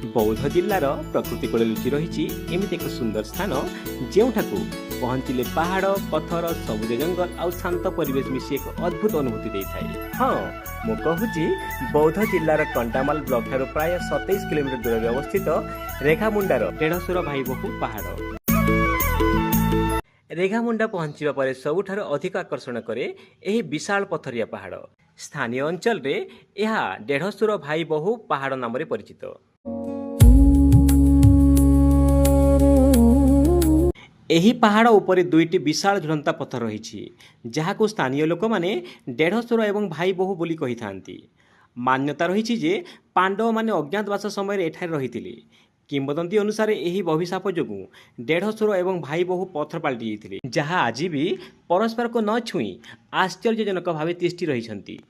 बौद्ध जिल्लार प्रकृति कोल लुचि रही एमती एक सुंदर स्थान जोठाकू पहुँचले पहाड़ पथर सबुज जंगल आउ शांत परिवेश मिसी एक अद्भुत अनुभूति देता है। हाँ मु कहूँ बौद्ध जिल्लार कंटामाल ब्लॉक ठारू प्राय 27 किलोमीटर दूर अवस्थित रेखामुंडार टेढ़सुर भाई बहु पहाड़। रेखामुंडा पहुंचवा पर सबुठार अधिक आकर्षण करे यही विशाल पथरिया पहाड़। स्थानीय अंचल रे यह टेढ़सुर भाई बहु पहाड़ नाम परिचित। एही पहाड़ उपरे दुईटी विशाल झुलंता पत्थर रही जहां स्थानीय लोक माने टेढ़सुर एवं भाई बहु बोली कही थांती। मान्यता रही जे पांडव माने अज्ञातवास समय एठारे रही। किंवदंती अनुसार यही अभिशाप जोगु टेढ़सुर एवं भाई बहु पत्थर पलटि जाइथिले जहां आज भी परस्पर को न छुई आश्चर्यजनक भावे तिष्ठि रहिछंती।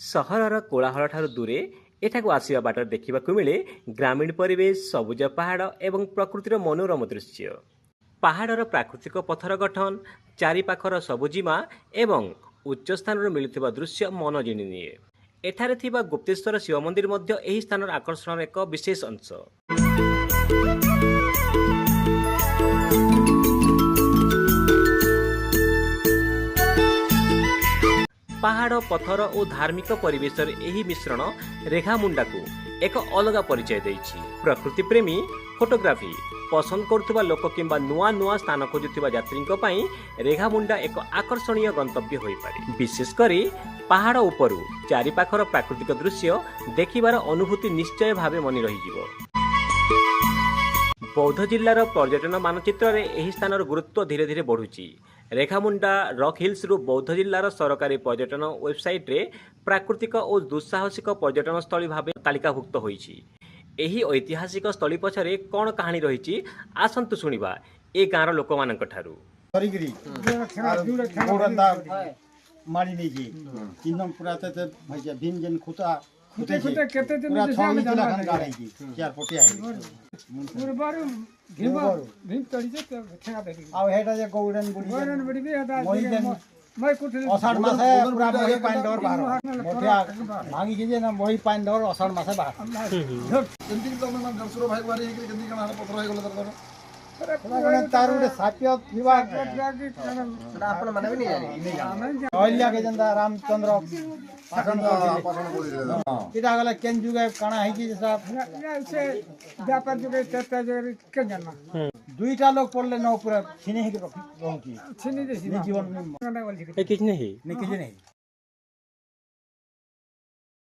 सहरर कोलाहल ठारू दूरे एठाकू आसिबा बाटर देखिबाकू मिले ग्रामीण परिवेश सबुज पहाड़ एवं प्रकृतिर मनोरम दृश्य। पहाड़र प्राकृतिक पथर गठन चारिपाखर सबुजिमा एवं उच्च स्थान मिलुथिबा दृश्य मन जिनि निए। एठारे थिबा गुप्तेश्वर शिव मंदिर मध्य एही स्थानर आकर्षणर एक विशेष अंश। पहाड़ पथर और धार्मिक परिवेश एही मिश्रण रेखामुंडा को एक अलग परिचय देइछि। प्रकृति प्रेमी फोटोग्राफी पसंद करुवा लोक किंबा नुआ नुआ स्थान खोजुवा यात्रीों पई रेखामुंडा एक आकर्षणीय गंतव्य होई पारे। विशेषकर पहाड़ उपरू चारिपाखर प्राकृतिक दृश्य देखिबार अनुभूति निश्चय भावे मनी रहिजिवो। बौद्ध जिल्लार पर्यटन मानचित्र रे एही स्थानर गुरुत्व धीरे धीरे बढ़ुची। रेखामुंडा रॉक हिल्स रु बौद्ध जिल्लार सरकारी पर्यटन वेबसाइट रे प्राकृतिक और दुस्साहसिक पर्यटन स्थली भावे तालिकाभुक्त होईछि। एही ऐतिहासिक स्थली पछरे कोन कहानी रहिछि आसंतु सुनिबा ए गाँर लोक मानक ठारू। मारी नहीं की किंदम पूरा ते भैया दिन जन खुता खुते केते दिन पूरा छाली जिला खान गाड़ी की चार पोटे आई पूर्वार भीम तड़ी से ठेका देली आ हेटा जे गोल्डन बुड़ी भी हटा मैं कुछ अषाढ़ मासे पूरा मोही पानी डोर बाहर मोठिया भागी के जे ना मोही पानी डोर अषाढ़ मासे बाहर जंती तो मन गमसुरो भाई बारी के जंती कना पत्र होय गेल तर तारुडे साप्य विवाह आपण माने भी नहीं जानी अहिल्या के जंदा रामचंद्र पासन को इटा गला केन जुगे काना है कि सब से व्यापार जुगे चर्चा जुगे के जानना दुईटा लोग पड़ले न पूरा छिने के रहूची छिने जीवन में किछ नहीं